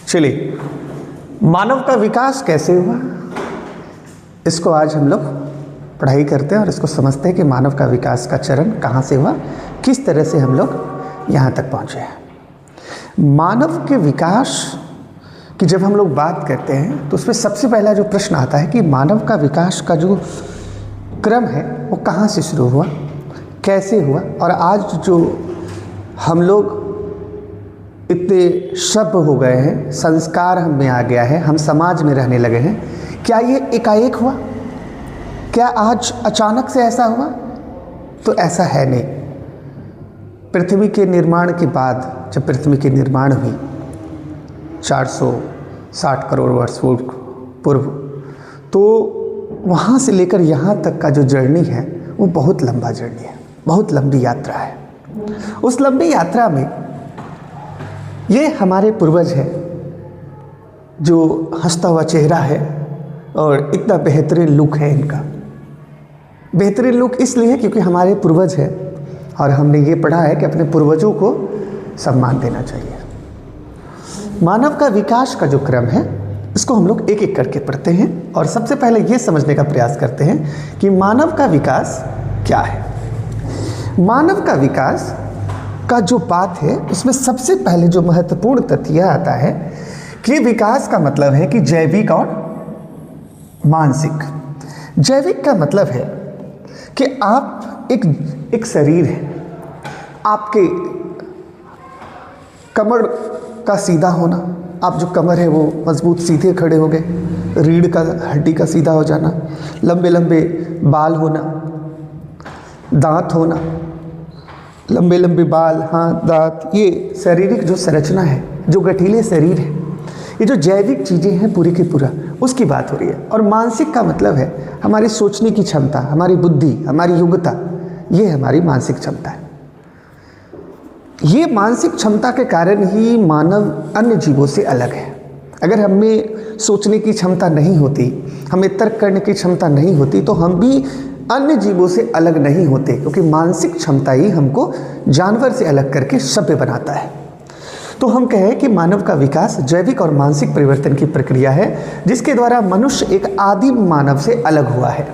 चलिए, मानव का विकास कैसे हुआ, इसको आज हम लोग पढ़ाई करते हैं और इसको समझते हैं कि मानव का विकास का चरण कहाँ से हुआ, किस तरह से हम लोग यहाँ तक पहुँचे हैं। मानव के विकास की जब हम लोग बात करते हैं तो उसमें सबसे पहला जो प्रश्न आता है कि मानव का विकास का जो क्रम है वो कहाँ से शुरू हुआ, कैसे हुआ, और आज जो हम लोग इतने सभ्य हो गए हैं, संस्कार हम में आ गया है, हम समाज में रहने लगे हैं, क्या ये एकाएक हुआ? क्या आज अचानक से ऐसा हुआ? तो ऐसा है नहीं। पृथ्वी के निर्माण के बाद, जब पृथ्वी की निर्माण हुई 460 करोड़ वर्ष पूर्व, तो वहाँ से लेकर यहाँ तक का जो जर्नी है वो बहुत लंबा जर्नी है, बहुत लंबी यात्रा है। उस लंबी यात्रा में ये हमारे पूर्वज हैं जो हंसता हुआ चेहरा है और इतना बेहतरीन लुक है इनका। बेहतरीन लुक इसलिए है क्योंकि हमारे पूर्वज हैं और हमने ये पढ़ा है कि अपने पूर्वजों को सम्मान देना चाहिए। मानव का विकास का जो क्रम है इसको हम लोग एक एक करके पढ़ते हैं और सबसे पहले ये समझने का प्रयास करते हैं कि मानव का विकास क्या है। मानव का विकास का जो बात है उसमें सबसे पहले जो महत्वपूर्ण तथ्य आता है कि विकास का मतलब है कि जैविक और मानसिक। जैविक का मतलब है कि आप एक शरीर है, आपके कमर का सीधा होना, आप जो कमर है वो मजबूत सीधे खड़े हो गए, रीढ़ का हड्डी का सीधा हो जाना, लंबे लंबे बाल होना, दांत होना, लंबे लंबे बाल, हाथ, दांत, ये शारीरिक जो संरचना है, जो गठीले शरीर है, ये जो जैविक चीज़ें हैं पूरी की पूरा उसकी बात हो रही है। और मानसिक का मतलब है हमारी सोचने की क्षमता, हमारी बुद्धि, हमारी योग्यता, ये हमारी मानसिक क्षमता है। ये मानसिक क्षमता के कारण ही मानव अन्य जीवों से अलग है। अगर हमें सोचने की क्षमता नहीं होती, हमें तर्क करने की क्षमता नहीं होती, तो हम भी अन्य जीवों से अलग नहीं होते, क्योंकि मानसिक क्षमता ही हमको जानवर से अलग करके सभ्य बनाता है। तो हम कहें कि मानव का विकास जैविक और मानसिक परिवर्तन की प्रक्रिया है जिसके द्वारा मनुष्य एक आदिम मानव से अलग हुआ है।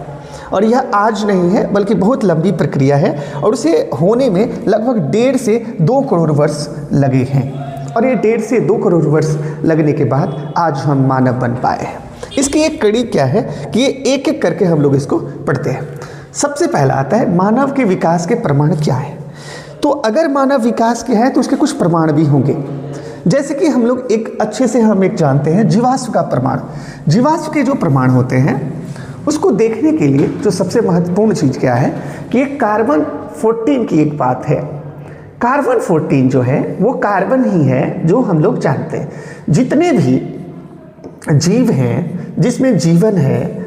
और यह आज नहीं है बल्कि बहुत लंबी प्रक्रिया है और उसे होने में लगभग 1.5 से 2 करोड़ वर्ष लगे हैं। और ये 1.5 से 2 करोड़ वर्ष लगने के बाद आज हम मानव बन पाए हैं। इसकी एक कड़ी क्या है कि ये एक एक करके हम लोग इसको पढ़ते हैं। सबसे पहला आता है मानव के विकास के प्रमाण क्या है। तो अगर मानव विकास के है तो उसके कुछ प्रमाण भी होंगे, जैसे कि हम लोग एक अच्छे से हम एक जानते हैं जीवाश्म का प्रमाण। जीवाश्म के जो प्रमाण होते हैं उसको देखने के लिए जो सबसे महत्वपूर्ण चीज़ क्या है कि कार्बन 14 की एक बात है। कार्बन 14 जो है वो कार्बन ही है जो हम लोग जानते हैं। जितने भी जीव हैं जिसमें जीवन है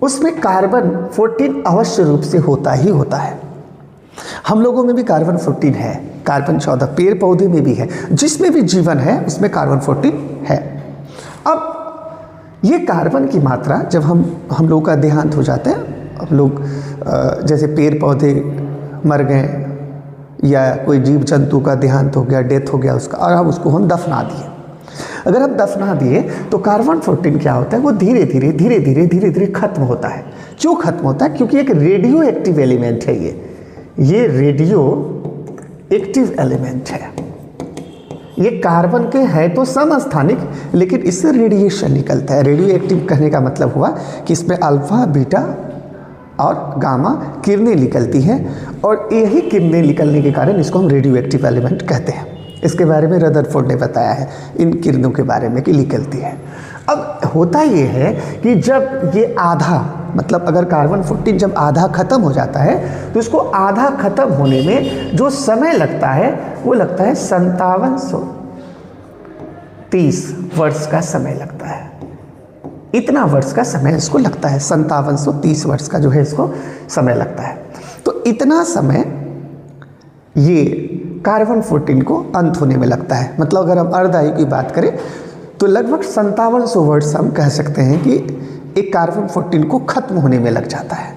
उसमें कार्बन 14 अवश्य रूप से होता ही होता है। हम लोगों में भी कार्बन 14 है, कार्बन 14 पेड़ पौधे में भी है, जिसमें भी जीवन है उसमें कार्बन 14 है। अब ये कार्बन की मात्रा जब हम लोग का देहांत हो जाता है, हम लोग जैसे पेड़ पौधे मर गए या कोई जीव जंतु का देहांत हो गया, डेथ हो गया उसका, और हम दफना दिए। अगर हम दफना दिए तो कार्बन 14 क्या होता है, वो धीरे धीरे खत्म होता है। क्यों खत्म होता है? क्योंकि एक रेडियो एक्टिव एलिमेंट है ये रेडियो एक्टिव एलिमेंट है। ये कार्बन के है तो समस्थानिक, लेकिन इससे रेडिएशन निकलता है। रेडियो एक्टिव कहने का मतलब हुआ कि इसमें अल्फा, बीटा और गामा किरणें निकलती हैं और यही किरणें निकलने के कारण इसको हम रेडियो एक्टिव एलिमेंट कहते हैं। इसके बारे में रदरफोर्ड ने बताया है इन किरणों के बारे में कि निकलती है। अब होता ये है कि जब ये आधा, मतलब अगर कार्बन 14 जब आधा खत्म हो जाता है तो इसको आधा खत्म होने में जो समय लगता है वो लगता है 5730 वर्ष का समय लगता है। इतना वर्ष का समय इसको लगता है, 5730 वर्ष का जो है इसको समय लगता है। तो इतना समय ये कार्बन 14 को अंत होने में लगता है। मतलब अगर हम अर्धआयु की बात करें तो लगभग 5700 वर्ष हम कह सकते हैं कि एक कार्बन 14 को खत्म होने में लग जाता है।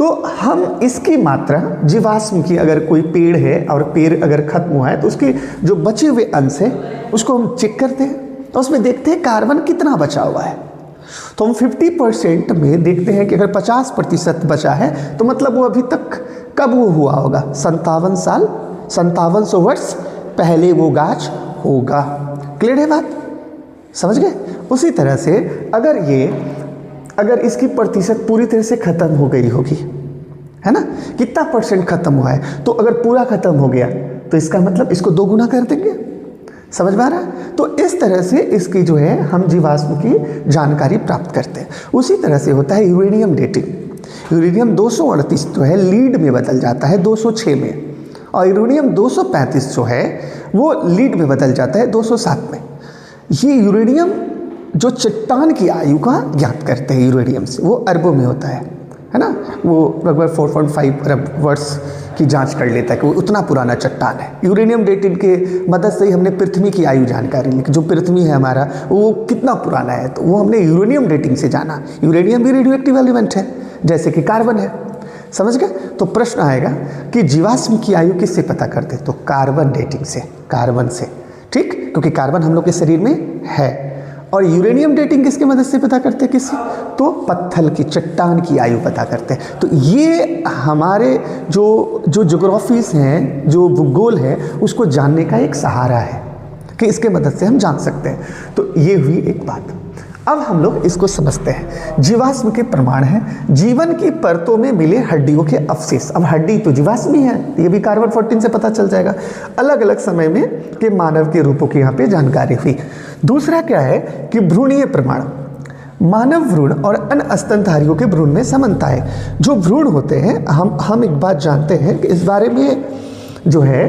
तो हम इसकी मात्रा जीवाश्म की, अगर कोई पेड़ है और पेड़ अगर खत्म हुआ है तो उसके जो बचे हुए अंश है उसको हम चेक करते हैं, तो उसमें देखते हैं कार्बन कितना बचा हुआ है। तो हम 50% में देखते हैं कि अगर 50% बचा है तो मतलब वो अभी तक कब वो हुआ होगा, 5700 वर्ष पहले वो गाछ होगा। क्लियर है बात, समझ गए? उसी तरह से अगर इसकी प्रतिशत पूरी तरह से खत्म हो गई होगी, है ना, कितना परसेंट खत्म हुआ है, तो अगर पूरा खत्म हो गया तो इसका मतलब इसको 2 गुना कर देंगे। समझ में आ रहा है? तो इस तरह से इसकी जो है हम जीवाश्म की जानकारी प्राप्त करते हैं। उसी तरह से होता है यूरेनियम डेटिंग। यूरेनियम 238 जो है लीड में बदल जाता है 206 में, और यूरेनियम 235 जो है वो लीड में बदल जाता है 207 में। ये यूरेनियम जो चट्टान की आयु का ज्ञात करते हैं यूरेनियम से, वो अरबों में होता है ना, वो लगभग 4.5 अरब वर्ष की जांच कर लेता है कि वो उतना पुराना चट्टान है। यूरेनियम डेटिंग के मदद से ही हमने पृथ्वी की आयु जानकारी ली कि जो पृथ्वी है हमारा वो कितना पुराना है, तो वो हमने यूरेनियम डेटिंग से जाना। यूरेनियम भी रेडियो एक्टिव एलिमेंट है जैसे कि कार्बन है। समझ गए? तो प्रश्न आएगा कि जीवाश्म की आयु किससे पता करते? तो कार्बन डेटिंग से, कार्बन से, ठीक, क्योंकि कार्बन हम लोग के शरीर में है। और यूरेनियम डेटिंग किसकी मदद से पता करते हैं? किससे? तो पत्थर की, चट्टान की आयु पता करते हैं। तो ये हमारे जो ज्योग्राफीज हैं, जो भूगोल है, उसको जानने का एक सहारा है कि इसके मदद से हम जान सकते हैं। तो ये हुई एक बात। अब हम लोग इसको समझते हैं। जीवाश्म के प्रमाण है जीवन की परतों में मिले हड्डियों के अवशेष। अब हड्डी तो जीवाश्म ही है, ये भी कार्बन 14 से पता चल जाएगा। अलग अलग समय में के मानव के रूपों की यहाँ पे जानकारी हुई। दूसरा क्या है कि भ्रूणीय प्रमाण, मानव भ्रूण और अन्य स्तनधारियों के भ्रूण में समानता है। जो भ्रूण होते हैं, हम एक बात जानते हैं कि इस बारे में जो है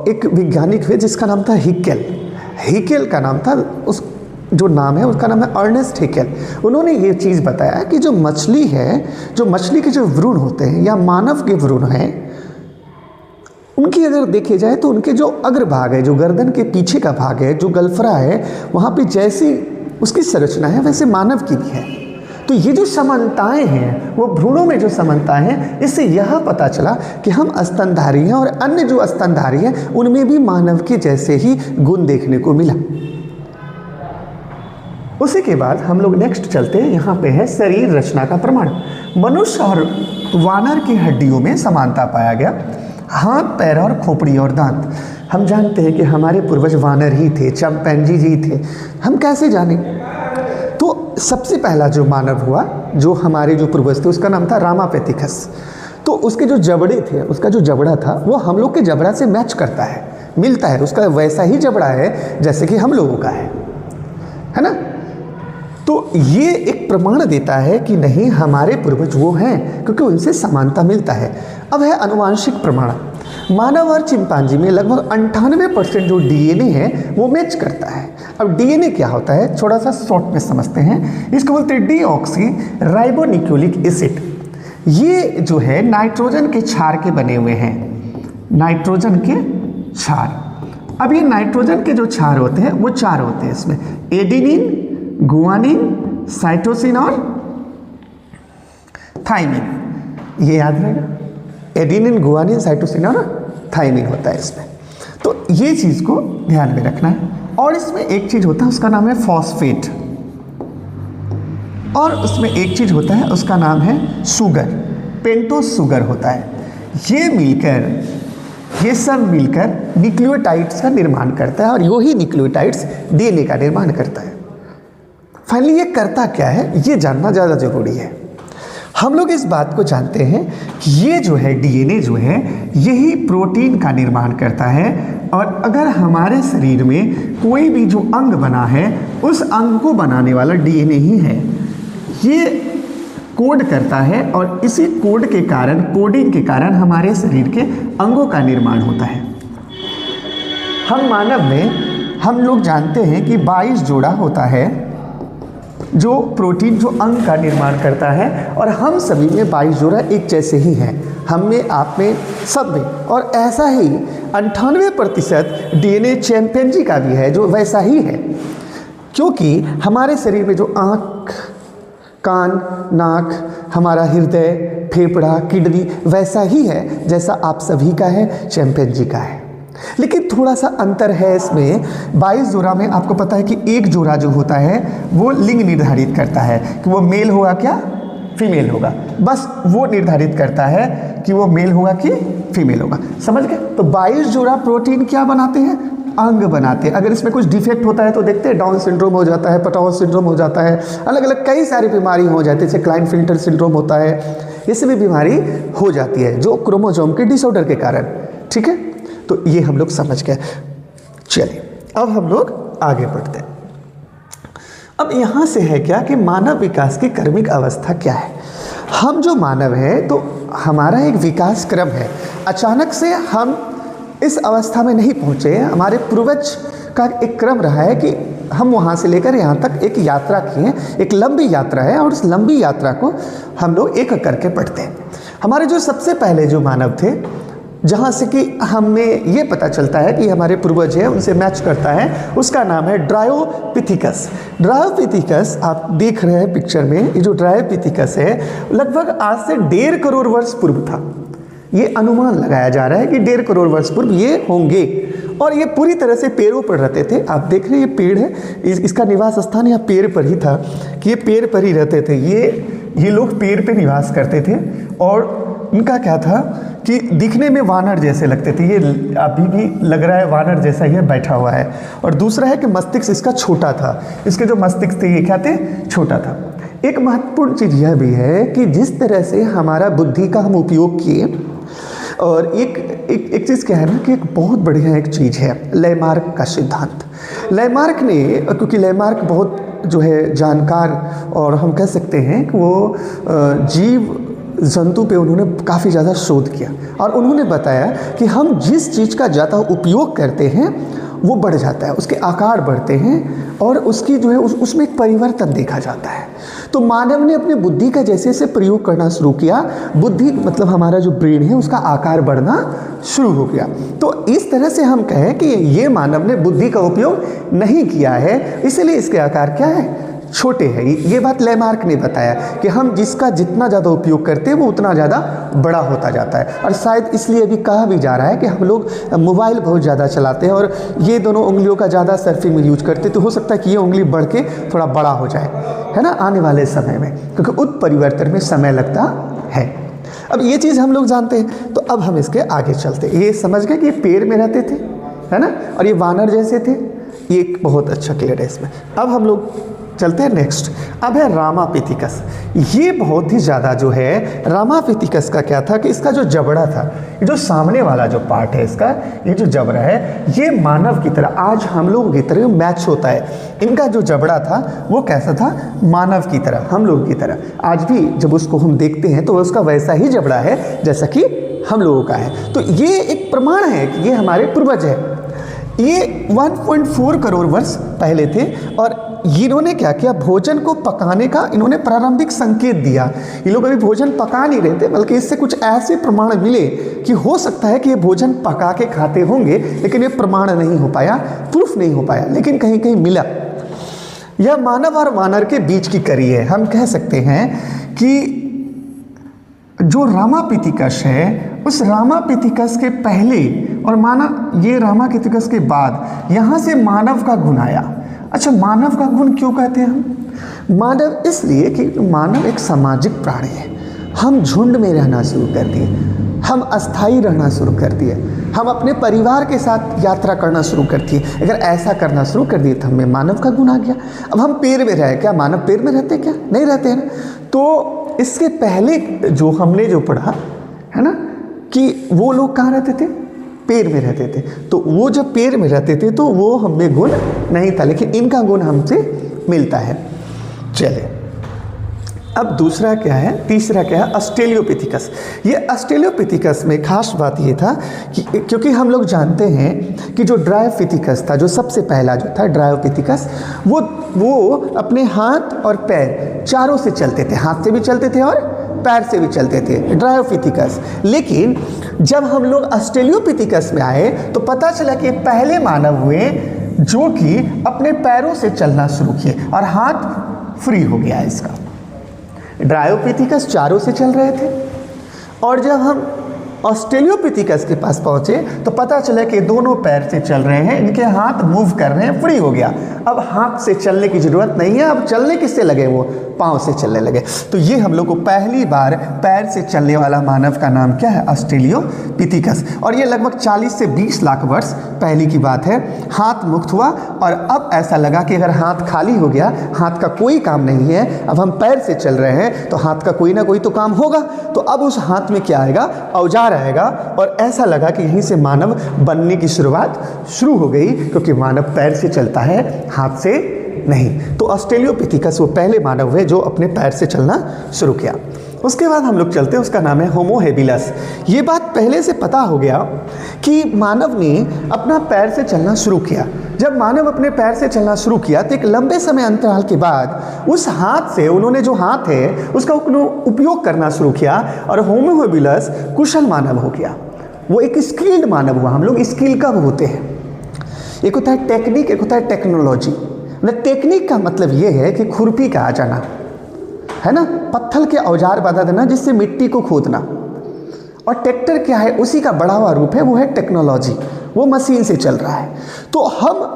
एक वैज्ञानिक हुए जिसका नाम था हिकेल का नाम था, उस जो नाम है उसका नाम है अर्नेस्ट हिकेल। उन्होंने ये चीज़ बताया कि जो मछली है, जो मछली के जो भ्रूण होते हैं या मानव के भ्रूण हैं, उनकी अगर देखे जाए तो उनके जो अग्रभाग है, जो गर्दन के पीछे का भाग है, जो गलफरा है, वहाँ पे जैसी उसकी संरचना है वैसे मानव की भी है। तो ये जो समानताएं हैं, वो भ्रूणों में जो समानताएं हैं, इससे यह पता चला कि हम स्तनधारी हैं और अन्य जो स्तनधारी हैं उनमें भी मानव के जैसे ही गुण देखने को मिला। उसी के बाद हम लोग नेक्स्ट चलते हैं। यहाँ पे है शरीर रचना का प्रमाण। मनुष्य और वानर की हड्डियों में समानता पाया गया। हाथ, पैर और खोपड़ी और दांत। हम जानते हैं कि हमारे पूर्वज वानर ही थे, चिंपैंजी जी थे। हम कैसे जाने? तो सबसे पहला जो मानव हुआ, जो हमारे जो पूर्वज थे, उसका नाम था रामापेथिकस। तो उसके जो जबड़े थे, उसका जो जबड़ा था वो हम लोग के जबड़ा से मैच करता है, मिलता है, उसका वैसा ही जबड़ा है जैसे कि हम लोगों का है ना। तो ये एक प्रमाण देता है कि नहीं, हमारे पूर्वज वो हैं, क्योंकि उनसे समानता मिलता है। अब है अनुवांशिक प्रमाण। मानव और चिंपांजी में लगभग 98% जो डीएनए है वो मैच करता है। अब डीएनए क्या होता है, थोड़ा सा शॉर्ट में समझते हैं। इसको बोलते हैं डीऑक्सी राइबोन्यूक्लिक एसिड। ये जो है नाइट्रोजन के क्षार के बने हुए हैं, नाइट्रोजन के क्षार। अब ये नाइट्रोजन के जो क्षार होते हैं वो 4 होते हैं इसमें, एडेनिन, गुआनिन, साइटोसिन और थाइमिन। ये याद रहेगा, एडेनिन, गुआनिन, साइटोसिन और थाइमिन होता है इसमें। तो ये चीज़ को ध्यान में रखना है। और इसमें एक चीज़ होता है उसका नाम है फॉस्फेट, और उसमें एक चीज़ होता है उसका नाम है शुगर, पेंटोस शुगर होता है। ये सब मिलकर न्यूक्लियोटाइड्स का निर्माण करता है, और यही न्यूक्लियोटाइड्स डीएनए का निर्माण करता है। फाइनली ये करता क्या है, ये जानना ज़्यादा जरूरी है। हम लोग इस बात को जानते हैं कि ये जो है डीएनए जो है यही प्रोटीन का निर्माण करता है, और अगर हमारे शरीर में कोई भी जो अंग बना है उस अंग को बनाने वाला डीएनए ही है। ये कोड करता है, और इसी कोड के कारण, कोडिंग के कारण हमारे शरीर के अंगों का निर्माण होता है। हम मानव में हम लोग जानते हैं कि 22 जोड़ा होता है जो प्रोटीन, जो अंग का निर्माण करता है, और हम सभी में 22 जोड़ा एक जैसे ही हैं, हम में, आप में, सब में। और ऐसा ही 98% डीएनए चिंपैंजी का भी है जो वैसा ही है, क्योंकि हमारे शरीर में जो आँख, कान, नाक, हमारा हृदय, फेफड़ा, किडनी वैसा ही है जैसा आप सभी का है, चिंपैंजी का है। लेकिन थोड़ा सा अंतर है इसमें। 22 जोड़ा में आपको पता है कि एक जोड़ा जो होता है वो लिंग निर्धारित करता है कि वो मेल होगा क्या फीमेल होगा, बस वो निर्धारित करता है कि वो मेल होगा कि फीमेल होगा। समझ गए? तो 22 जोड़ा प्रोटीन क्या बनाते हैं? अंग बनाते हैं। अगर इसमें कुछ डिफेक्ट होता है तो देखते हैं डाउन सिंड्रोम हो जाता है, पटौस सिंड्रोम हो जाता है, अलग अलग कई सारी बीमारी हो जाती है, जैसे क्लाइनफिल्टर सिंड्रोम होता है, ये सभी बीमारी हो जाती है जो क्रोमोसोम के डिसऑर्डर के कारण। ठीक है, तो ये हम लोग समझ गए। चलिए अब हम लोग आगे बढ़ते हैं। अब यहाँ से है क्या कि मानव विकास की क्रमिक अवस्था क्या है। हम जो मानव है तो हमारा एक विकास क्रम है, अचानक से हम इस अवस्था में नहीं पहुँचे। हमारे पूर्वज का एक क्रम रहा है कि हम वहाँ से लेकर यहाँ तक एक यात्रा किए, एक लंबी यात्रा है और उस लंबी यात्रा को हम लोग एक करके पढ़ते हैं। हमारे जो सबसे पहले जो मानव थे, जहाँ से कि हमें ये पता चलता है कि हमारे पूर्वज है उनसे मैच करता है, उसका नाम है ड्रायोपिथिकस। ड्रायोपिथिकस आप देख रहे हैं पिक्चर में, ये जो ड्रायोपिथिकस है लगभग आज से 1.5 करोड़ वर्ष पूर्व था। ये अनुमान लगाया जा रहा है कि 1.5 करोड़ वर्ष पूर्व ये होंगे और ये पूरी तरह से पेड़ों पर रहते थे। आप देख रहे हैं ये पेड़ है, इसका निवास स्थान यहाँ पेड़ पर ही था कि ये पेड़ पर ही रहते थे। ये लोग पेड़ पे निवास करते थे और इनका क्या था कि दिखने में वानर जैसे लगते थे। ये अभी भी लग रहा है वानर जैसा ही बैठा हुआ है। और दूसरा है कि मस्तिष्क इसका छोटा था, इसके जो मस्तिष्क थे ये क्या थे? छोटा था। एक महत्वपूर्ण चीज़ यह भी है कि जिस तरह से हमारा बुद्धि का हम उपयोग किए, और एक चीज़ क्या है ना कि एक बहुत बढ़िया एक चीज़ है लैमार्क का सिद्धांत। लैमार्क ने, क्योंकि लैमार्क बहुत जो है जानकार और हम कह सकते हैं कि वो जीव जंतु पे उन्होंने काफ़ी ज़्यादा शोध किया और उन्होंने बताया कि हम जिस चीज़ का ज़्यादा उपयोग करते हैं वो बढ़ जाता है, उसके आकार बढ़ते हैं और उसकी जो है उसमें एक परिवर्तन देखा जाता है। तो मानव ने अपनी बुद्धि का जैसे जैसे प्रयोग करना शुरू किया, बुद्धि मतलब हमारा जो ब्रेन है उसका आकार बढ़ना शुरू हो गया। तो इस तरह से हम कहें कि ये मानव ने बुद्धि का उपयोग नहीं किया है, इसलिए इसके आकार क्या है? छोटे हैं। ये बात लैमार्क ने बताया कि हम जिसका जितना ज़्यादा उपयोग करते हैं वो उतना ज़्यादा बड़ा होता जाता है। और शायद इसलिए भी कहा भी जा रहा है कि हम लोग मोबाइल बहुत ज़्यादा चलाते हैं और ये दोनों उंगलियों का ज़्यादा सर्फिंग में यूज करते, तो हो सकता है कि ये उंगली बढ़ के थोड़ा बड़ा हो जाए, है ना, आने वाले समय में, क्योंकि उत्परिवर्तन में समय लगता है। अब ये चीज़ हम लोग जानते हैं, तो अब हम इसके आगे चलते। ये समझ गए कि ये पेड़ में रहते थे, है ना, और ये वानर जैसे थे। ये एक बहुत अच्छा क्लियर है इसमें। अब हम लोग चलते हैं नेक्स्ट। अब है रामापिथिकस। ये बहुत ही ज़्यादा जो है रामापिथिकस का क्या था कि इसका जो जबड़ा था, ये जो सामने वाला जो पार्ट है इसका, ये जो जबड़ा है ये मानव की तरह, आज हम लोगों की तरह मैच होता है। इनका जो जबड़ा था वो कैसा था? मानव की तरह, हम लोगों की तरह। आज भी जब उसको हम देखते हैं तो उसका वैसा ही जबड़ा है जैसा कि हम लोगों का है। तो ये एक प्रमाण है कि ये हमारे पूर्वज है। ये 1.4 करोड़ वर्ष पहले थे और इन्होंने क्या किया? भोजन को पकाने का इन्होंने प्रारंभिक संकेत दिया। ये लोग अभी भोजन पका नहीं रहे थे, बल्कि इससे कुछ ऐसे प्रमाण मिले कि हो सकता है कि ये भोजन पका के खाते होंगे, लेकिन ये प्रमाण नहीं हो पाया, प्रूफ नहीं हो पाया, लेकिन कहीं कहीं मिला। यह मानव और वानर के बीच की कड़ी है। हम कह सकते हैं कि जो रामापिथिकस है उस रामापिथिकस के पहले और मानव, ये रामापिथिकस के बाद यहाँ से मानव का गुण आया। अच्छा, मानव का गुण क्यों कहते हैं हम? मानव इसलिए कि मानव एक सामाजिक प्राणी है। हम झुंड में रहना शुरू कर दिए, हम अस्थायी रहना शुरू कर दिए, हम अपने परिवार के साथ यात्रा करना शुरू कर दिए। अगर ऐसा करना शुरू कर दिए तो हमें मानव का गुण आ गया। अब हम पेड़ में रहे, क्या मानव पेड़ में रहते? क्या नहीं रहते हैं ना। तो इसके पहले जो हमने जो पढ़ा है ना कि वो लोग कहाँ रहते थे? पेड़ में रहते थे। तो वो जब पेड़ में रहते थे तो वो हमें गुण नहीं था, लेकिन इनका गुण हमसे मिलता है। चलिए अब दूसरा क्या है, तीसरा क्या है? ऑस्ट्रेलियोपिथिकस। ये ऑस्ट्रेलियोपिथिकस में खास बात ये था कि क्योंकि हम लोग जानते हैं कि जो ड्रायोपिथिकस था, जो सबसे पहला जो था ड्रायोपिथिकस, वो अपने हाथ और पैर चारों से चलते थे, हाथ से भी चलते थे और पैर से भी चलते थे, ड्रायोपिथिकस। लेकिन जब हम लोग ऑस्ट्रेलियोपिथिकस में आए तो पता चला कि पहले मानव हुए जो कि अपने पैरों से चलना शुरू किए और हाथ फ्री हो गया इसका। ड्रायोपिथिकस चारों से चल रहे थे, और जब हम ऑस्ट्रेलियोपिथिकस के पास पहुँचे तो पता चला कि दोनों पैर से चल रहे हैं, इनके हाथ मूव कर रहे हैं, फ्री हो गया। अब हाथ से चलने की ज़रूरत नहीं है, अब चलने किससे लगे, वो पाँव से चलने लगे। तो ये हम लोग को पहली बार पैर से चलने वाला मानव का नाम क्या है, ऑस्ट्रेलियोपिथिकस। और ये लगभग 40 से 20 लाख वर्ष पहले की बात है। हाथ मुक्त हुआ और अब ऐसा लगा कि अगर हाथ खाली हो गया, हाथ का कोई काम नहीं है, अब हम पैर से चल रहे हैं तो हाथ का कोई ना कोई तो काम होगा। तो अब उस हाथ में क्या आएगा, औजार आएगा। और ऐसा लगा कि यहीं से मानव बनने की शुरुआत शुरू हो गई, क्योंकि मानव पैर से चलता है, हाथ से नहीं। तो ऑस्ट्रेलियोपिथिकस वो पहले मानव है जो अपने पैर से चलना शुरू किया। उसके बाद हम लोग चलते हैं, उसका नाम है होमो हेबिलस। ये बात पहले से पता हो गया कि मानव ने अपना पैर से चलना शुरू किया। जब मानव अपने पैर से चलना शुरू किया तो एक लंबे समय अंतराल के बाद उस हाथ से उन्होंने जो हाथ है उसका उपयोग करना शुरू किया और होमो हेबिलस कुशल मानव हो गया। वो एक स्किल्ड मानव हुआ। हम लोग स्किल कब होते हैं, एक होता है टेक्निक, एक होता है टेक्नोलॉजी। टेक्निक का मतलब ये है कि खुरपी का आ जाना, है ना, पत्थर के औजार बना देना जिससे मिट्टी को खोदना। और ट्रैक्टर क्या है, उसी का बढ़ा हुआ रूप है, वो है टेक्नोलॉजी, वो मशीन से चल रहा है। तो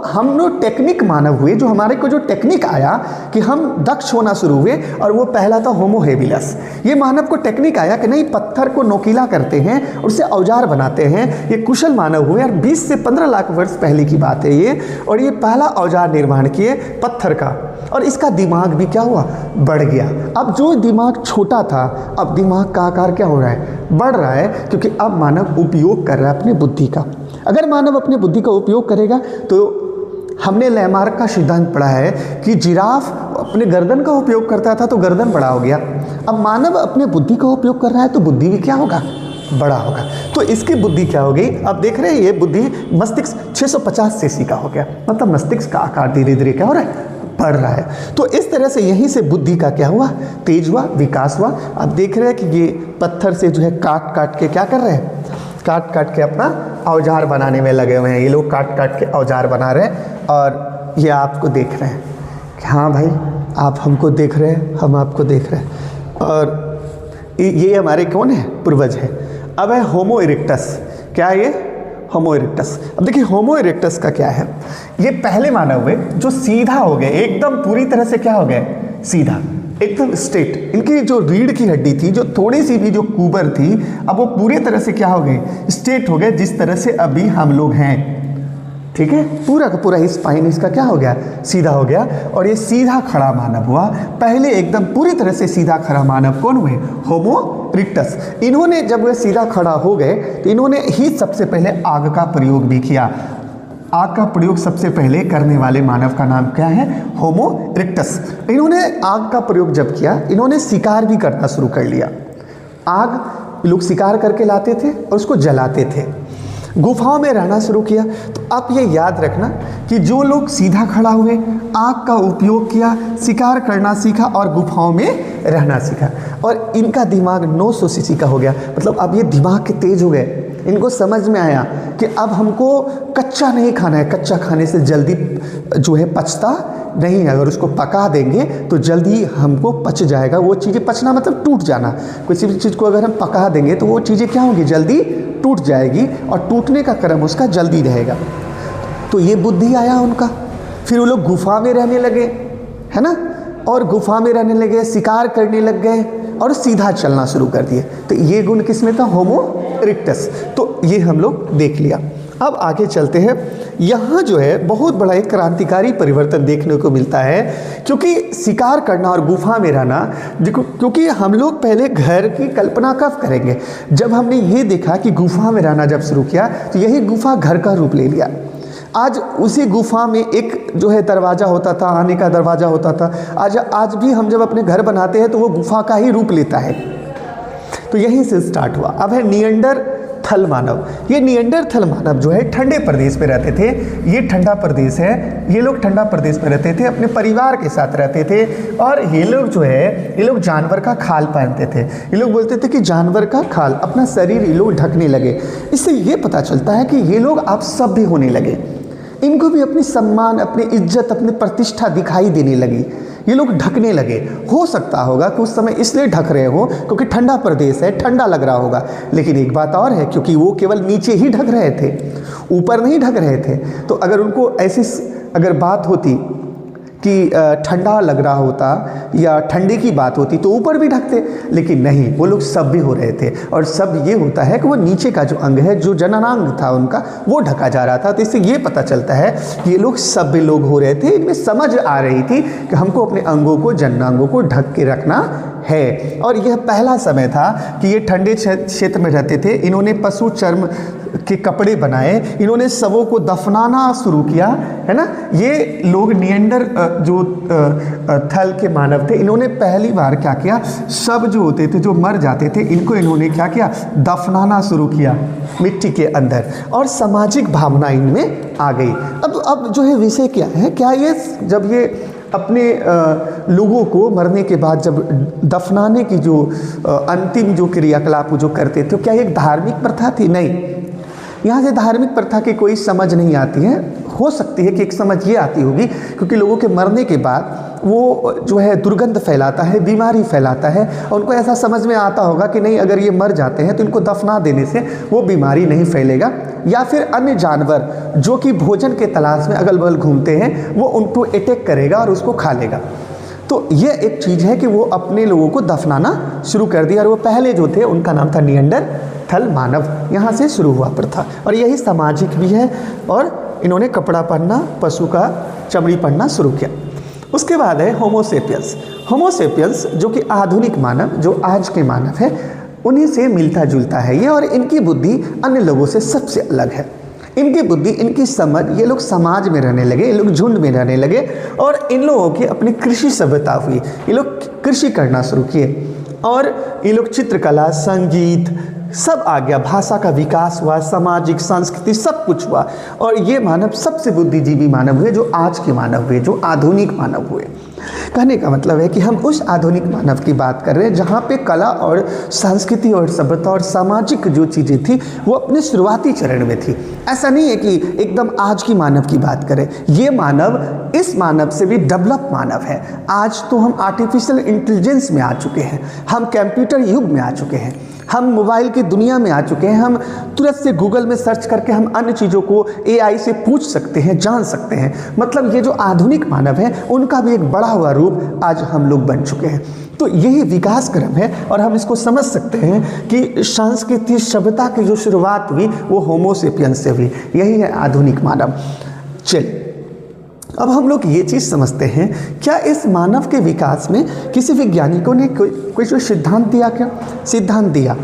हम लोग टेक्निक मानव हुए, जो हमारे को जो टेक्निक आया कि हम दक्ष होना शुरू हुए, और वो पहला था होमो हेबिलस। ये मानव को टेक्निक आया कि नहीं, पत्थर को नोकीला करते हैं, उससे औजार बनाते हैं। ये कुशल मानव हुए और 20 से 15 लाख वर्ष पहले की बात है ये। और ये पहला औजार निर्माण किए पत्थर का, और इसका दिमाग भी क्या हुआ, बढ़ गया। अब जो दिमाग छोटा था, अब दिमाग का आकार क्या हो रहा है, बढ़ रहा है, क्योंकि अब मानव उपयोग कर रहा है अपनी बुद्धि का। अगर मानव अपनी बुद्धि का उपयोग करेगा तो हमने लैमार्क का सिद्धांत पढ़ा है कि जिराफ अपने गर्दन का उपयोग करता था तो गर्दन बड़ा हो गया। अब मानव अपने बुद्धि का उपयोग कर रहा है तो बुद्धि भी क्या होगा, बड़ा होगा। तो इसकी बुद्धि क्या हो गई, अब देख रहे हैं ये बुद्धि मस्तिष्क 650 सीसी का हो गया। मतलब मस्तिष्क का आकार धीरे धीरे क्या हो रहा है, बढ़ रहा है। तो इस तरह से यहीं से बुद्धि का क्या हुआ, तेज हुआ, विकास हुआ। अब देख रहे हैं कि ये पत्थर से जो है काट काट के क्या कर रहे हैं, काट काट के अपना औजार बनाने में लगे हुए हैं। ये लोग काट काट के औजार बना रहे हैं और ये आपको देख रहे हैं कि हाँ भाई आप हमको देख रहे हैं, हम आपको देख रहे हैं। और ये हमारे कौन है, पूर्वज है। अब है होमो इरेक्टस। क्या है ये, होमो इरेक्टस। अब देखिए होमो इरेक्टस का क्या है, ये पहले मानव हुए जो सीधा हो गए, एकदम पूरी तरह से क्या हो गए, सीधा, एकदम स्ट्रेट। इनकी जो रीढ़ की हड्डी थी, जो थोड़ी सी भी जो कुबर थी, अब वो पूरी तरह से क्या हो गए, स्ट्रेट हो गए, जिस तरह से अभी हम लोग हैं। ठीक है, पूरा का पूरा स्पाइन इसका क्या हो गया, सीधा हो गया। और ये सीधा खड़ा मानव हुआ। पहले एकदम पूरी तरह से सीधा खड़ा मानव कौन हुए, होमो इरेक्टस। इन्होंने जब वे सीधा खड़ा हो गए तो इन्होंने ही सबसे पहले आग का प्रयोग भी किया। आग का प्रयोग सबसे पहले करने वाले मानव का नाम क्या है, होमो इरेक्टस। इन्होंने आग का प्रयोग जब किया, इन्होंने शिकार भी करना शुरू कर लिया। आग लोग शिकार करके लाते थे और उसको जलाते थे। गुफाओं में रहना शुरू किया। तो आप ये याद रखना कि जो लोग सीधा खड़ा हुए, आग का उपयोग किया, शिकार करना सीखा और गुफाओं में रहना सीखा, और इनका दिमाग 900 सीसी का हो गया। मतलब अब ये दिमाग के तेज हो गए। इनको समझ में आया कि अब हमको कच्चा नहीं खाना है, कच्चा खाने से जल्दी जो है पचता नहीं है। अगर उसको पका देंगे तो जल्दी हमको पच जाएगा। वो चीज़ें पचना मतलब टूट जाना। किसी भी चीज़ को अगर हम पका देंगे तो वो चीज़ें क्या होंगी, जल्दी टूट जाएगी, और टूटने का क्रम उसका जल्दी रहेगा। तो ये बुद्धि आया उनका। फिर वो लोग गुफा में रहने लगे, है ना, और गुफा में रहने लगे, शिकार करने लग गए और सीधा चलना शुरू कर दिए। तो ये गुण किसमें था, होमो इरेक्टस। तो ये हम लोग देख लिया। अब आगे चलते हैं। यहाँ जो है बहुत बड़ा एक क्रांतिकारी परिवर्तन देखने को मिलता है, क्योंकि शिकार करना और गुफा में रहना, देखो क्योंकि हम लोग पहले घर की कल्पना कब करेंगे, जब हमने ये देखा कि गुफा में रहना जब शुरू किया तो यही गुफा घर का रूप ले लिया। आज उसी गुफा में एक जो है दरवाज़ा होता था, आने का दरवाज़ा होता था। आज भी हम जब अपने घर बनाते हैं तो वो गुफा का ही रूप लेता है। तो यहीं से स्टार्ट हुआ। अब है निएंडरथल मानव। ये निएंडरथल मानव जो है ठंडे प्रदेश में रहते थे। ये ठंडा प्रदेश है, ये लोग ठंडा प्रदेश में रहते थे, अपने परिवार के साथ रहते थे। और ये लोग जो है, ये लोग जानवर का खाल पहनते थे। ये लोग बोलते थे कि जानवर का खाल, अपना शरीर ये लोग ढकने लगे। इससे ये पता चलता है कि ये लोग अब सभ्य होने लगे। इनको भी अपनी सम्मान, अपनी इज्जत, अपनी प्रतिष्ठा दिखाई देने लगी। ये लोग ढकने लगे। हो सकता होगा कि उस समय इसलिए ढक रहे हो क्योंकि ठंडा प्रदेश है, ठंडा लग रहा होगा। लेकिन एक बात और है, क्योंकि वो केवल नीचे ही ढक रहे थे, ऊपर नहीं ढक रहे थे। तो अगर उनको ऐसी अगर बात होती कि ठंडा लग रहा होता या ठंडी की बात होती तो ऊपर भी ढकते, लेकिन नहीं, वो लोग सब भी हो रहे थे। और सब ये होता है कि वो नीचे का जो अंग है, जो जननांग था उनका, वो ढका जा रहा था। तो इससे ये पता चलता है ये लोग सब भी लोग हो रहे थे। इनमें समझ आ रही थी कि हमको अपने अंगों को, जननांगों को ढक के रखना है। और यह पहला समय था कि ये ठंडे क्षेत्र में रहते थे। इन्होंने पशु चर्म के कपड़े बनाए, इन्होंने शवों को दफनाना शुरू किया, है ना। ये लोग निएंडर जो थल के मानव थे, इन्होंने पहली बार क्या किया, शव जो होते थे, जो मर जाते थे, इनको इन्होंने क्या किया, दफनाना शुरू किया मिट्टी के अंदर, और सामाजिक भावना इनमें आ गई। अब जो है विषय क्या है, क्या ये जब ये अपने लोगों को मरने के बाद जब दफनाने की जो अंतिम जो क्रियाकलाप जो करते थे, क्या एक धार्मिक प्रथा थी? नहीं, यहाँ से धार्मिक प्रथा की कोई समझ नहीं आती है। हो सकती है कि एक समझ ये आती होगी क्योंकि लोगों के मरने के बाद वो जो है दुर्गंध फैलाता है, बीमारी फैलाता है, और उनको ऐसा समझ में आता होगा कि नहीं, अगर ये मर जाते हैं तो इनको दफना देने से वो बीमारी नहीं फैलेगा, या फिर अन्य जानवर जो कि भोजन के तलाश में अगल बगल घूमते हैं वो उनको अटैक करेगा और उसको खा लेगा। तो ये एक चीज़ है कि वो अपने लोगों को दफनाना शुरू कर दिया। और वो पहले जो थे उनका नाम था निएंडरथल मानव। यहाँ से शुरू हुआ प्रथा, और यही सामाजिक भी है। और इन्होंने कपड़ा पहनना, पशु का चमड़ी पहनना शुरू किया। उसके बाद है होमोसेपियंस। होमोसेपियंस जो कि आधुनिक मानव, जो आज के मानव है, उन्हीं से मिलता जुलता है ये। और इनकी बुद्धि अन्य लोगों से सबसे अलग है। इनकी बुद्धि, इनकी समझ, ये लोग समाज में रहने लगे, ये लोग झुंड में रहने लगे, और इन लोगों की अपनी कृषि सभ्यता हुई। ये लोग कृषि करना शुरू किए, और ये लोग चित्रकला, संगीत सब आ गया, भाषा का विकास हुआ, सामाजिक संस्कृति सब कुछ हुआ। और ये मानव सबसे बुद्धिजीवी मानव हुए, जो आज के मानव हुए, जो आधुनिक मानव हुए। कहने का मतलब है कि हम उस आधुनिक मानव की बात कर रहे हैं जहाँ पे कला और संस्कृति और सभ्यता और सामाजिक जो चीज़ें थी वो अपने शुरुआती चरण में थी। ऐसा नहीं है कि एकदम आज की मानव की बात करें। ये मानव इस मानव से भी डेवलप मानव है। आज तो हम आर्टिफिशियल इंटेलिजेंस में आ चुके हैं, हम कंप्यूटर युग में आ चुके हैं, हम मोबाइल की दुनिया में आ चुके हैं। हम तुरंत से गूगल में सर्च करके हम अन्य चीज़ों को एआई से पूछ सकते हैं, जान सकते हैं। मतलब ये जो आधुनिक मानव है उनका भी एक बड़ा हुआ रूप आज हम लोग बन चुके हैं। तो यही विकास क्रम है, और हम इसको समझ सकते हैं कि संस्कृति सभ्यता की जो शुरुआत हुई वो होमोसेपियंस से हुई। यही है आधुनिक मानव। चलिए, अब हम लोग ये चीज़ समझते हैं, क्या इस मानव के विकास में किसी वैज्ञानिकों ने कोई जो सिद्धांत दिया? क्या सिद्धांत दिया?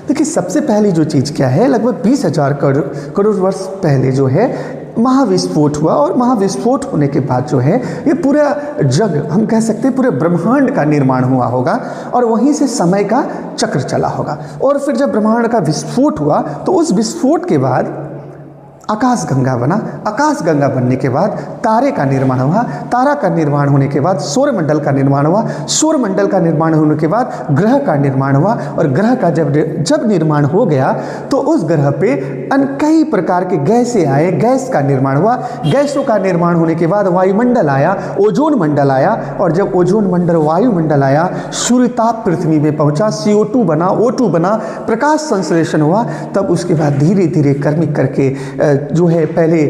देखिए, सबसे पहली जो चीज़ क्या है, लगभग 20,000 करोड़ वर्ष पहले जो है महाविस्फोट हुआ। और महाविस्फोट होने के बाद जो है ये पूरा जग, हम कह सकते हैं पूरे ब्रह्मांड का निर्माण हुआ होगा, और वहीं से समय का चक्र चला होगा। और फिर जब ब्रह्मांड का विस्फोट हुआ तो उस विस्फोट के बाद आकाशगंगा बना। आकाशगंगा बनने के बाद तारे का निर्माण हुआ। तारा का निर्माण होने के बाद सौरमंडल का निर्माण हुआ। सौरमंडल का निर्माण होने के बाद ग्रह का निर्माण हुआ। और ग्रह का जब निर्माण हो गया तो उस ग्रह पे कई प्रकार के गैसें आए, गैस का निर्माण हुआ। गैसों का निर्माण होने के बाद वायुमंडल आया, ओजोन मंडल आया। और जब ओजोन मंडल, वायुमंडल आया, सूर्यताप पृथ्वी में पहुंचा, CO2 बना, O2 बना, प्रकाश संश्लेषण हुआ। तब उसके बाद धीरे धीरे कर्मिक करके जो है पहले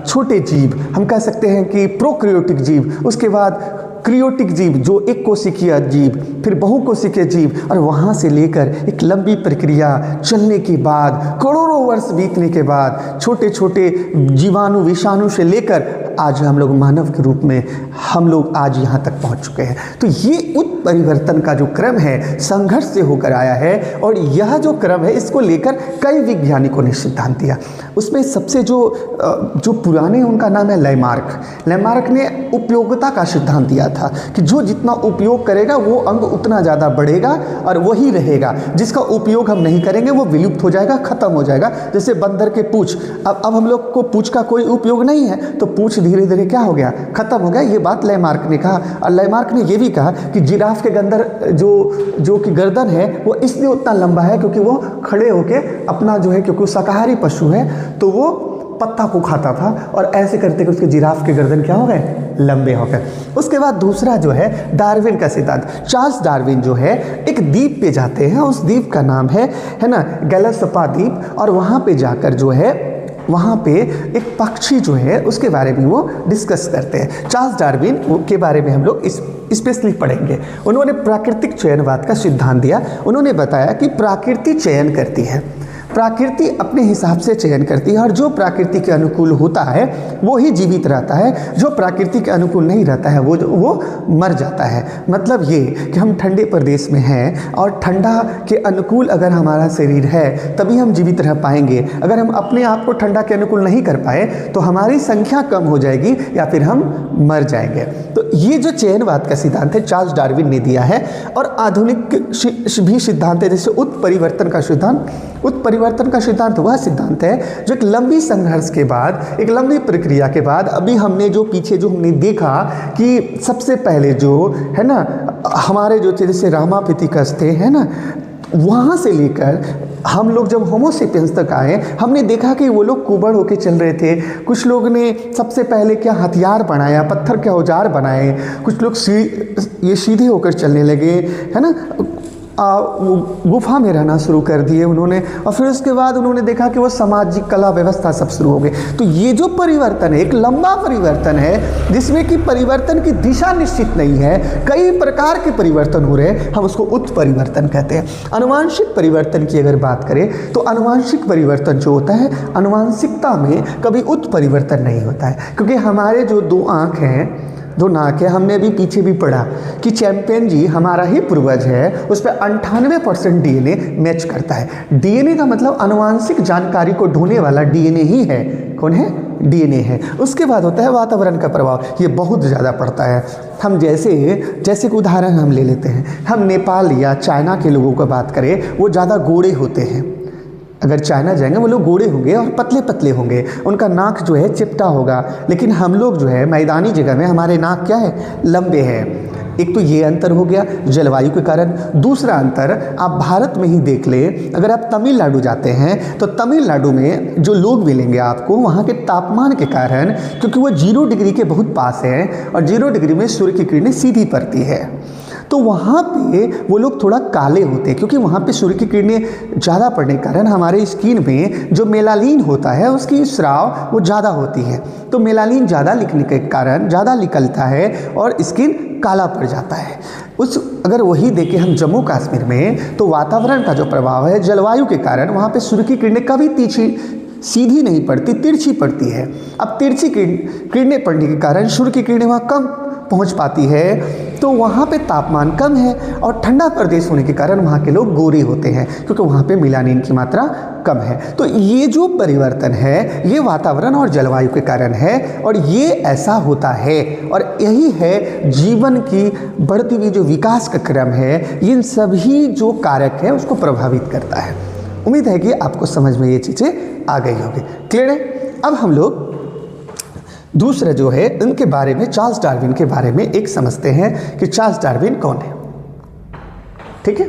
छोटे जीव, हम कह सकते हैं कि प्रोक्रियोटिक जीव, उसके बाद क्रियोटिक जीव जो एक कोशिकीय जीव, फिर बहुकोशिकीय जीव, और वहाँ से लेकर एक लंबी प्रक्रिया चलने के बाद, करोड़ों वर्ष बीतने के बाद, छोटे छोटे जीवाणु, विषाणु से लेकर आज हम लोग मानव के रूप में हम लोग आज यहाँ तक पहुँच चुके हैं। तो ये उत्परिवर्तन का जो क्रम है संघर्ष से होकर आया है। और यह जो क्रम है इसको लेकर कई वैज्ञानिकों ने सिद्धांत दिया। उसमें सबसे जो पुराने, उनका नाम है लैमार्क। लैमार्क ने उपयोगिता का सिद्धांत दिया था कि जो जितना उपयोग करेगा वो अंग उतना ज़्यादा बढ़ेगा और वही रहेगा। जिसका उपयोग हम नहीं करेंगे वो विलुप्त हो जाएगा, खत्म हो जाएगा। जैसे बंदर के पूँछ, अब हम लोग को पूँछ का कोई उपयोग नहीं है तो पूँछ धीरे धीरे क्या हो गया, खत्म हो गया। ये बात लैमार्क ने कहा। और लैमार्क ने ये भी कहा कि जिराफ के अंदर जो कि गर्दन है वो इसलिए उतना लंबा है क्योंकि वो खड़े होके अपना जो है, क्योंकि वो शाकाहारी पशु है तो वो पत्ता को खाता था और ऐसे करते करते उसके जिराफ के गर्दन क्या हो गए, लंबे हो गए। उसके बाद दूसरा जो है डार्विन का सिद्धांत। चार्ल्स डार्विन जो है एक द्वीप पे जाते हैं, उस द्वीप का नाम है ना गैलापागोस द्वीप, और वहाँ पे जाकर जो है वहाँ पे एक पक्षी जो है उसके बारे में वो डिस्कस करते हैं। चार्ल्स डार्विन के बारे में हम लोग स्पेशली पढ़ेंगे। उन्होंने प्राकृतिक चयनवाद का सिद्धांत दिया। उन्होंने बताया कि प्रकृति चयन करती है, प्रकृति अपने हिसाब से चयन करती है, और जो प्रकृति के अनुकूल होता है वो ही जीवित रहता है, जो प्रकृति के अनुकूल नहीं रहता है वो मर जाता है। मतलब ये कि हम ठंडे प्रदेश में हैं और ठंडा के अनुकूल अगर हमारा शरीर है तभी हम जीवित रह पाएंगे। अगर हम अपने आप को ठंडा के अनुकूल नहीं कर पाए तो हमारी संख्या कम हो जाएगी या फिर हम मर जाएंगे। तो ये जो चयनवाद का सिद्धांत है चार्ल्स डार्विन ने दिया है। और आधुनिक भी सिद्धांत है, जैसे उत्परिवर्तन का सिद्धांत। उत्परिवर्तन का सिद्धांत वह सिद्धांत है जो एक लंबी संघर्ष के बाद, एक लंबी प्रक्रिया के बाद, अभी हमने जो पीछे जो हमने देखा कि सबसे पहले जो है ना हमारे जो थे जैसे रामापिथिकस थे है ना, वहाँ से लेकर हम लोग जब होमोसेपियंस तक आए हमने देखा कि वो लोग कुबड़ होके चल रहे थे। कुछ लोग ने सबसे पहले क्या हथियार बनाया, पत्थर के औजार बनाए, कुछ लोग ये सीधे होकर चलने लगे है ना, गुफा में रहना शुरू कर दिए उन्होंने, और फिर उसके बाद उन्होंने देखा कि वो सामाजिक कला व्यवस्था सब शुरू हो गए। तो ये जो परिवर्तन है एक लंबा परिवर्तन है जिसमें कि परिवर्तन की दिशा निश्चित नहीं है, कई प्रकार के परिवर्तन हो रहे हैं, हम उसको उत्परिवर्तन कहते हैं। अनुवांशिक परिवर्तन की अगर बात करें तो अनुवांशिक परिवर्तन जो होता है, अनुवांशिकता में कभी उत्परिवर्तन नहीं होता है, क्योंकि हमारे जो दो आँख हैं, दो नाक है, हमने अभी पीछे भी पढ़ा कि चैंपियनजी हमारा ही पूर्वज है, उस पर 98% डीएनए मैच करता है। डीएनए का मतलब अनुवांशिक जानकारी को ढोने वाला डीएनए ही है। कौन है? डीएनए है। उसके बाद होता है वातावरण का प्रभाव, ये बहुत ज़्यादा पड़ता है। हम जैसे कि उदाहरण हम ले लेते हैं, हम नेपाल या चाइना के लोगों को बात करें, वो ज़्यादा गोरे होते हैं। अगर चाइना जाएंगे वो लोग गोरे होंगे और पतले पतले होंगे, उनका नाक जो है चिपटा होगा, लेकिन हम लोग जो है मैदानी जगह में हमारे नाक क्या है, लंबे हैं। एक तो ये अंतर हो गया जलवायु के कारण। दूसरा अंतर आप भारत में ही देख ले, अगर आप तमिलनाडु जाते हैं तो तमिलनाडु में जो लोग मिलेंगे आपको वहाँ के तापमान के कारण, क्योंकि वो 0 डिग्री के बहुत पास है और 0 डिग्री में सूर्य की किरणें सीधी पड़ती है, तो वहाँ पे वो लोग थोड़ा काले होते हैं, क्योंकि वहाँ पे सूर्य की किरणें ज़्यादा पड़ने के कारण हमारे स्किन में जो मेलानिन होता है उसकी स्राव वो ज़्यादा होती है। तो मेलानिन ज़्यादा निकलने के कारण ज़्यादा निकलता है और स्किन काला पड़ जाता है। अगर वही देखें हम जम्मू कश्मीर में, तो वातावरण का जो प्रभाव है जलवायु के कारण वहाँ पे सूर्य की किरणें कभी सीधी नहीं पड़ती, तिरछी पड़ती है। अब तिरछी किरणें पड़ने के कारण सूर्य की किरणें वहाँ कम पहुँच पाती है, तो वहाँ पे तापमान कम है और ठंडा प्रदेश होने के कारण वहाँ के लोग गोरे होते हैं, क्योंकि वहाँ पे मेलानिन की मात्रा कम है। तो ये जो परिवर्तन है ये वातावरण और जलवायु के कारण है, और ये ऐसा होता है, और यही है जीवन की बढ़ती हुई जो विकास का क्रम है, इन सभी जो कारक है उसको प्रभावित करता है। उम्मीद है कि आपको समझ में ये चीज़ें आ गई होगी। क्लियर है? अब हम लोग दूसरा जो है उनके बारे में, चार्ल्स डार्विन के बारे में एक समझते हैं कि चार्ल्स डार्विन कौन है। ठीक है?